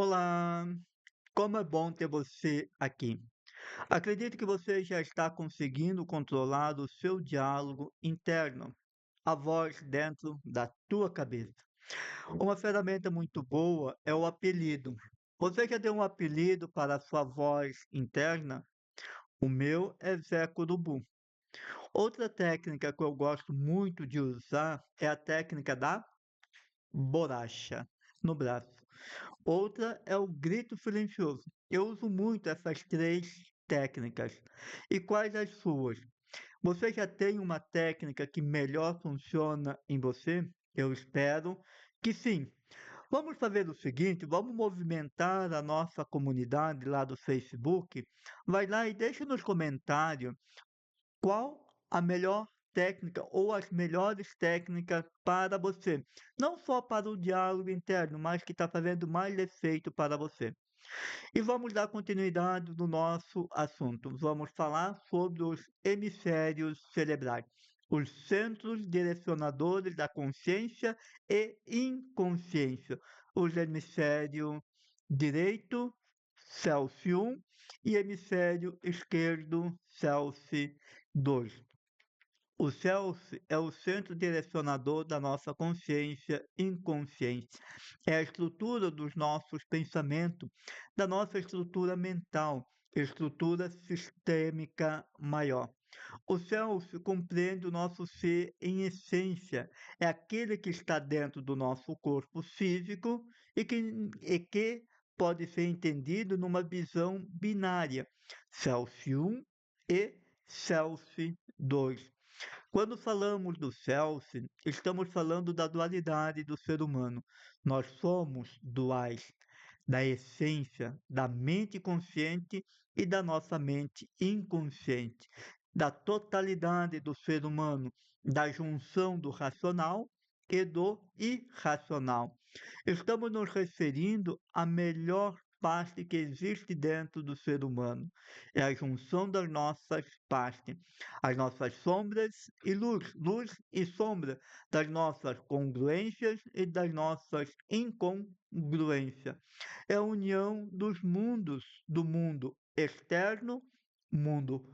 Olá, como é bom ter você aqui. Acredito que você já está conseguindo controlar o seu diálogo interno, a voz dentro da tua cabeça. Uma ferramenta muito boa é o apelido. Você já deu um apelido para a sua voz interna? O meu é Zé Curubu. Outra técnica que eu gosto muito de usar é a técnica da borracha no braço. Outra é o grito silencioso. Eu uso muito essas três técnicas. E quais as suas? Você já tem uma técnica que melhor funciona em você? Eu espero que sim. Vamos fazer o seguinte, vamos movimentar a nossa comunidade lá do Facebook. Vai lá e deixa nos comentários qual a melhor técnica ou as melhores técnicas para você. Não só para o diálogo interno, mas que está fazendo mais efeito para você. E vamos dar continuidade no nosso assunto. Vamos falar sobre os hemisférios cerebrais, os centros direcionadores da consciência e inconsciência. Os hemisfério direito, CELSI 1, e hemisfério esquerdo, CELSI 2. O self é o centro direcionador da nossa consciência inconsciente. É a estrutura dos nossos pensamentos, da nossa estrutura mental, estrutura sistêmica maior. O self compreende o nosso ser em essência, é aquele que está dentro do nosso corpo físico e que pode ser entendido numa visão binária, self 1 e self 2. Quando falamos do self, estamos falando da dualidade do ser humano. Nós somos duais, da essência, da mente consciente e da nossa mente inconsciente, da totalidade do ser humano, da junção do racional e do irracional. Estamos nos referindo à melhor parte que existe dentro do ser humano. É a junção das nossas partes, as nossas sombras e luz, luz e sombra, das nossas congruências e das nossas incongruências. É a união dos mundos, do mundo externo, mundo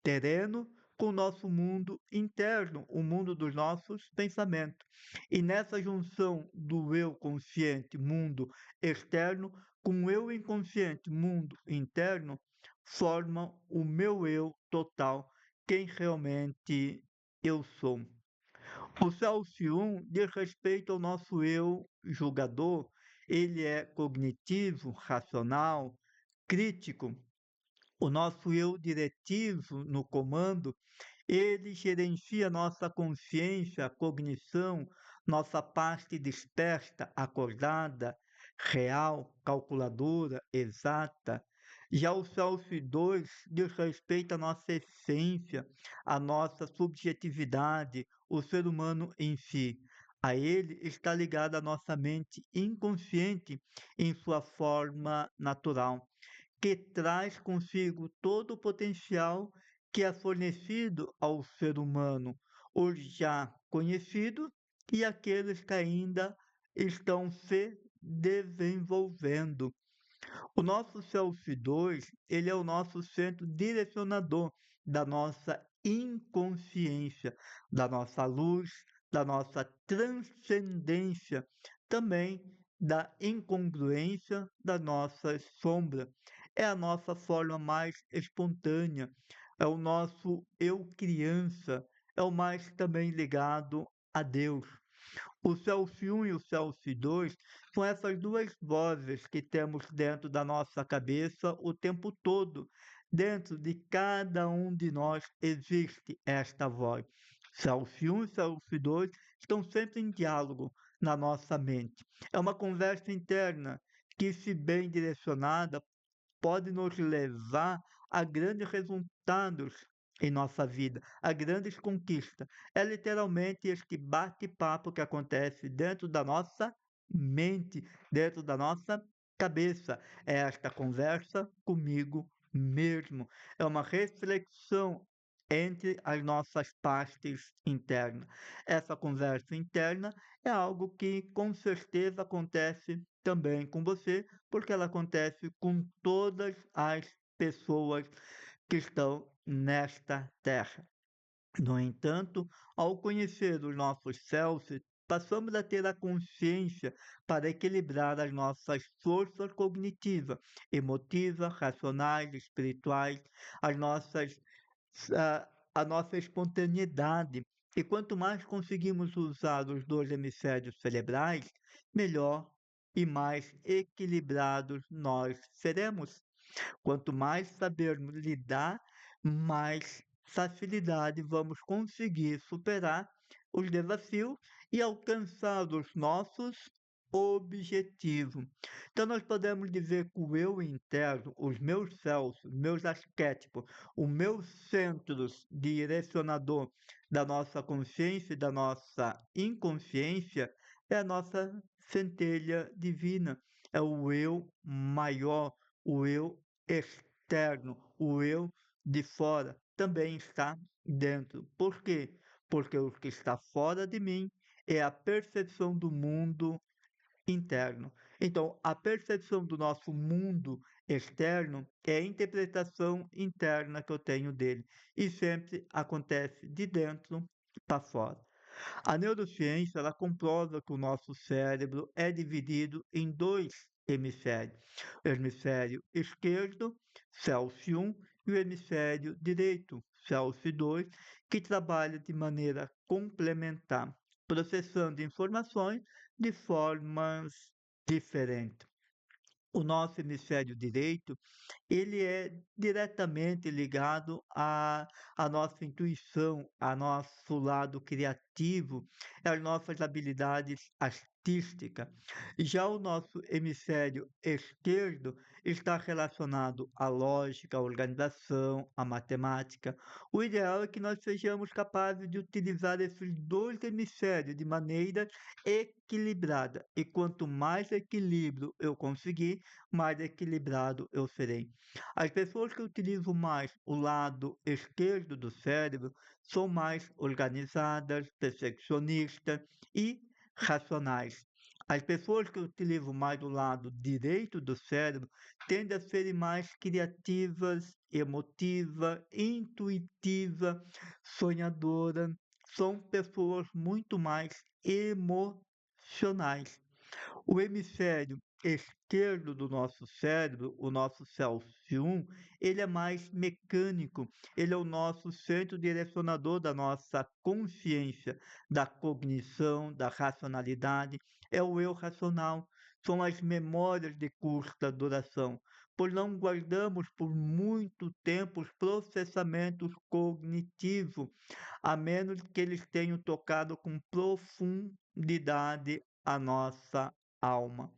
terreno, com o nosso mundo interno, o mundo dos nossos pensamentos. E nessa junção do eu consciente, mundo externo, com o eu inconsciente, mundo interno, formam o meu eu total, quem realmente eu sou. O Celso 1 diz respeito ao nosso eu julgador, ele é cognitivo, racional, crítico. O nosso eu diretivo no comando, ele gerencia nossa consciência, cognição, nossa parte desperta, acordada, real, calculadora, exata. Já o Self 2 diz respeito à nossa essência, à nossa subjetividade, o ser humano em si. A ele está ligada a nossa mente inconsciente em sua forma natural, que traz consigo todo o potencial que é fornecido ao ser humano, os já conhecidos e aqueles que ainda estão se desenvolvendo. O nosso Self 2, ele é o nosso centro direcionador da nossa inconsciência, da nossa luz, da nossa transcendência, também da incongruência das nossas sombras. É a nossa forma mais espontânea, é o nosso eu criança, é o mais também ligado a Deus. O Celso 1 e o Celso 2 são essas duas vozes que temos dentro da nossa cabeça o tempo todo. Dentro de cada um de nós existe esta voz. Celso 1 e Celso 2 estão sempre em diálogo na nossa mente. É uma conversa interna que, se bem direcionada, pode nos levar a grandes resultados em nossa vida, a grandes conquistas. É literalmente este bate-papo que acontece dentro da nossa mente, dentro da nossa cabeça. É esta conversa comigo mesmo. É uma reflexão entre as nossas partes internas. Essa conversa interna é algo que com certeza acontece também com você, porque ela acontece com todas as pessoas que estão nesta terra. No entanto, ao conhecer os nossos céus, passamos a ter a consciência para equilibrar as nossas forças cognitivas, emotivas, racionais, espirituais, as nossas, a nossa espontaneidade. E quanto mais conseguimos usar os dois hemisférios cerebrais, melhor e mais equilibrados nós seremos. Quanto mais sabermos lidar, mais facilidade vamos conseguir superar os desafios e alcançar os nossos objetivos. Então, nós podemos dizer que o eu interno, os meus céus, os meus arquétipos, o meu centro direcionador da nossa consciência e da nossa inconsciência é a nossa centelha divina, é o eu maior, o eu externo, o eu de fora, também está dentro. Por quê? Porque o que está fora de mim é a percepção do mundo interno. Então, a percepção do nosso mundo externo é a interpretação interna que eu tenho dele. E sempre acontece de dentro para fora. A neurociência ela comprova que o nosso cérebro é dividido em dois hemisférios: o hemisfério esquerdo, CELSI 1, e o hemisfério direito, CELSI 2, que trabalha de maneira complementar, processando informações de formas diferentes. O nosso hemisfério direito ele é diretamente ligado à nossa intuição, ao nosso lado criativo, às nossas habilidades artísticas. Já o nosso hemisfério esquerdo está relacionado à lógica, à organização, à matemática. O ideal é que nós sejamos capazes de utilizar esses dois hemisférios de maneira equilibrada. E quanto mais equilíbrio eu conseguir, mais equilibrado eu serei. As pessoas que utilizam mais o lado esquerdo do cérebro são mais organizadas, perfeccionistas e racionais. As pessoas que utilizam mais o lado direito do cérebro tendem a serem mais criativas, emotivas, intuitivas, sonhadoras. São pessoas muito mais emocionais. O hemisfério esquerdo do nosso cérebro, o nosso CELSI 1, ele é mais mecânico, ele é o nosso centro direcionador da nossa consciência, da cognição, da racionalidade, é o eu racional, são as memórias de curta duração, pois não guardamos por muito tempo os processamentos cognitivos, a menos que eles tenham tocado com profundidade a nossa alma.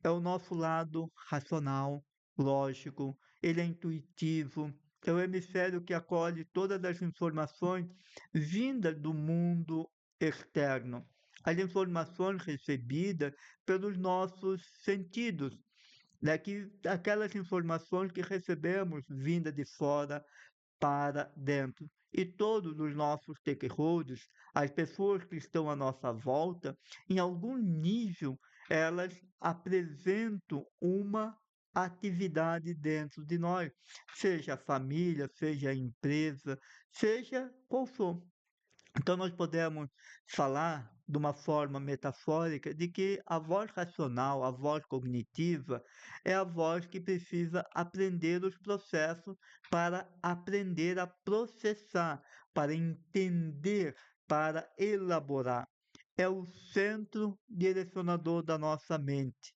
É o nosso lado racional, lógico, ele é intuitivo, é o hemisfério que acolhe todas as informações vindas do mundo externo, as informações recebidas pelos nossos sentidos, aquelas informações que recebemos vinda de fora para dentro. E todos os nossos stakeholders, as pessoas que estão à nossa volta, em algum nível, elas apresentam uma atividade dentro de nós, seja a família, seja a empresa, seja qual for. Então, nós podemos falar de uma forma metafórica de que a voz racional, a voz cognitiva, é a voz que precisa aprender os processos para aprender a processar, para entender, para elaborar. É o centro direcionador da nossa mente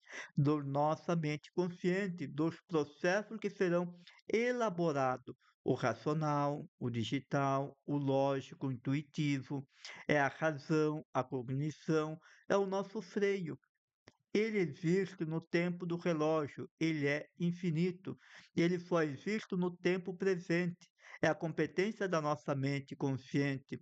consciente, dos processos que serão elaborados o racional, o digital, o lógico, o intuitivo, é a razão, a cognição, é o nosso freio. Ele existe no tempo do relógio, ele é infinito, ele só existe no tempo presente. É a competência da nossa mente consciente.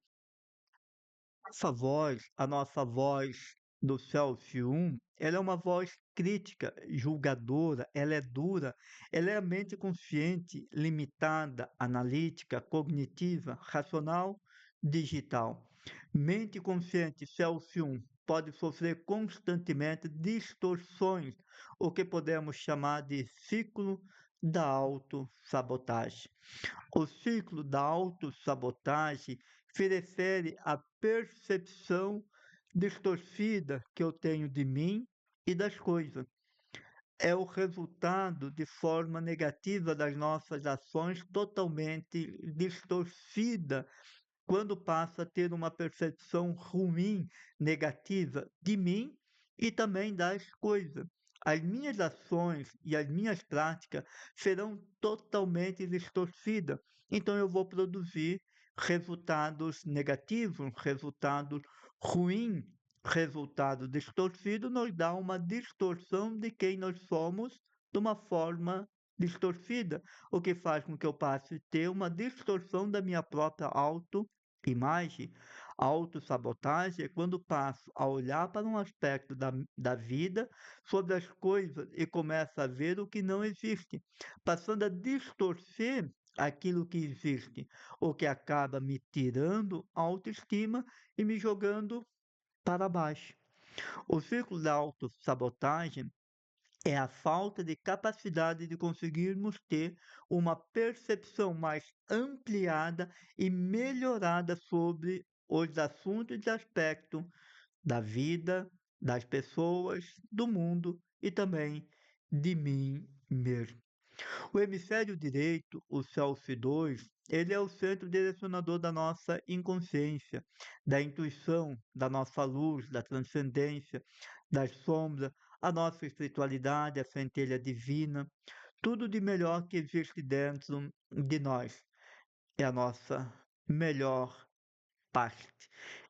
A nossa voz do Celsius 1, ela é uma voz crítica, julgadora, ela é dura, ela é a mente consciente, limitada, analítica, cognitiva, racional, digital. Mente consciente Celsius 1 pode sofrer constantemente distorções, o que podemos chamar de ciclo da autossabotagem. O ciclo da autossabotagem se refere à percepção distorcida que eu tenho de mim e das coisas. É o resultado de forma negativa das nossas ações totalmente distorcida quando passo a ter uma percepção ruim, negativa de mim e também das coisas. As minhas ações e as minhas práticas serão totalmente distorcidas. Então eu vou produzir resultados negativos, resultados ruins, resultado distorcido nos dá uma distorção de quem nós somos de uma forma distorcida, o que faz com que eu passe a ter uma distorção da minha própria autoimagem. A autossabotagem é quando passo a olhar para um aspecto da vida, sobre as coisas e começo a ver o que não existe, passando a distorcer aquilo que existe, o que acaba me tirando a autoestima e me jogando para baixo. O ciclo da autossabotagem é a falta de capacidade de conseguirmos ter uma percepção mais ampliada e melhorada sobre os assuntos e aspectos da vida, das pessoas, do mundo e também de mim mesmo. O hemisfério direito, o Self-2, ele é o centro direcionador da nossa inconsciência, da intuição, da nossa luz, da transcendência, das sombras, a nossa espiritualidade, a centelha divina, tudo de melhor que existe dentro de nós. É a nossa melhor parte.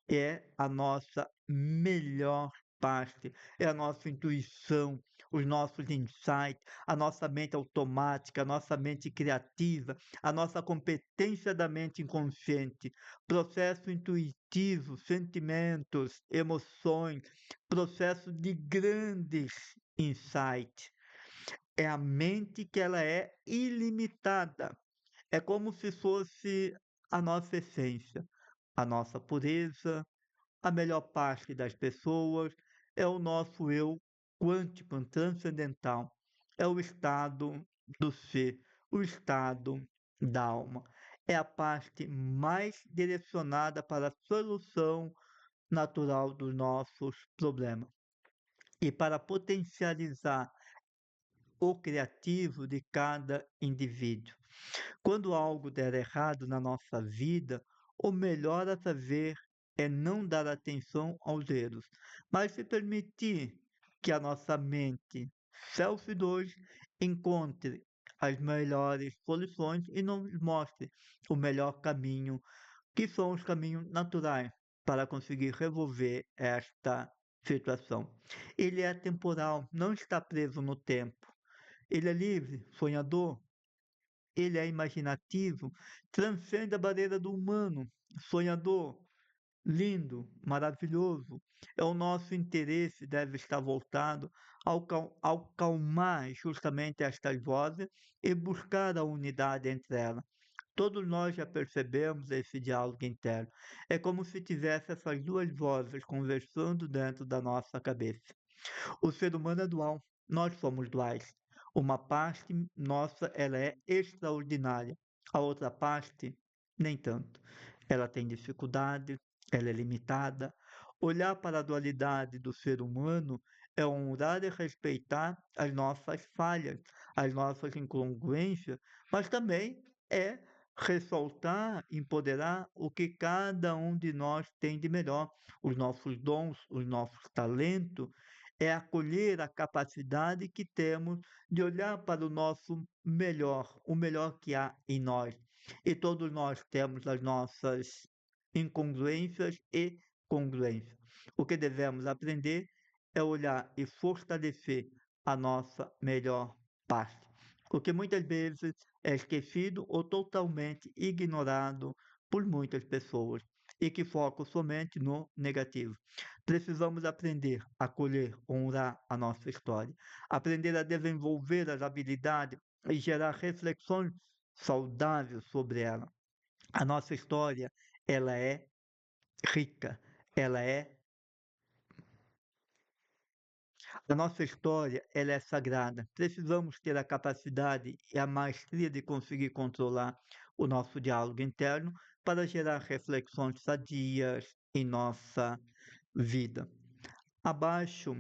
É a nossa melhor parte. É a nossa intuição, os nossos insights, a nossa mente automática, a nossa mente criativa, a nossa competência da mente inconsciente, processo intuitivo, sentimentos, emoções, processo de grandes insights. É a mente que ela é ilimitada. É como se fosse a nossa essência, a nossa pureza, a melhor parte das pessoas, é o nosso eu quântico, transcendental, é o estado do ser, o estado da alma. É a parte mais direcionada para a solução natural dos nossos problemas. E para potencializar o criativo de cada indivíduo. Quando algo der errado na nossa vida, o melhor a fazer é não dar atenção aos erros, mas se permitir que a nossa mente self-2 encontre as melhores soluções e nos mostre o melhor caminho, que são os caminhos naturais para conseguir resolver esta situação. Ele é temporal, não está preso no tempo. Ele é livre, sonhador, ele é imaginativo, transcende a barreira do humano, sonhador, lindo, maravilhoso. É o nosso interesse deve estar voltado ao calmar justamente estas vozes e buscar a unidade entre elas. Todos nós já percebemos esse diálogo interno. É como se tivesse essas duas vozes conversando dentro da nossa cabeça. O ser humano é dual, nós somos duais. Uma parte nossa ela é extraordinária, a outra parte nem tanto. Ela tem dificuldade, ela é limitada. Olhar para a dualidade do ser humano é honrar e respeitar as nossas falhas, as nossas incongruências, mas também é ressaltar, empoderar o que cada um de nós tem de melhor, os nossos dons, os nossos talentos, é acolher a capacidade que temos de olhar para o nosso melhor, o melhor que há em nós. E todos nós temos as nossas incongruências e congruências. O que devemos aprender é olhar e fortalecer a nossa melhor parte. O que muitas vezes é esquecido ou totalmente ignorado por muitas pessoas e que focam somente no negativo. Precisamos aprender a acolher, honrar a nossa história, aprender a desenvolver as habilidades e gerar reflexões saudáveis sobre ela. A nossa história, ela é rica, ela é A nossa história, ela é sagrada. Precisamos ter a capacidade e a maestria de conseguir controlar o nosso diálogo interno para gerar reflexões sadias em nossa vida. Abaixo,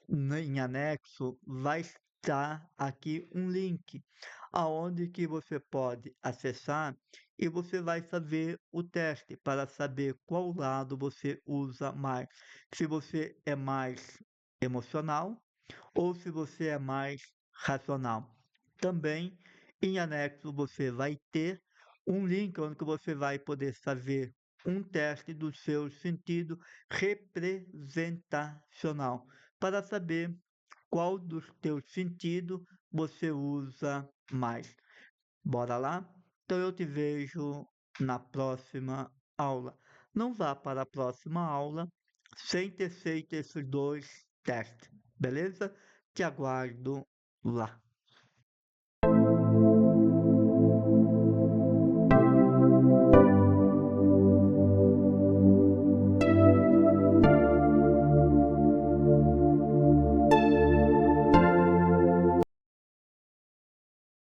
em anexo, vai estar aqui um link aonde que você pode acessar e você vai fazer o teste para saber qual lado você usa mais. Se você é mais emocional ou se você é mais racional. Também em anexo você vai ter um link onde que você vai poder fazer um teste do seu sentido representacional para saber qual dos teus sentidos você usa mais. Bora lá? Então eu te vejo na próxima aula. Não vá para a próxima aula sem ter feito esses dois testes, beleza? Te aguardo lá.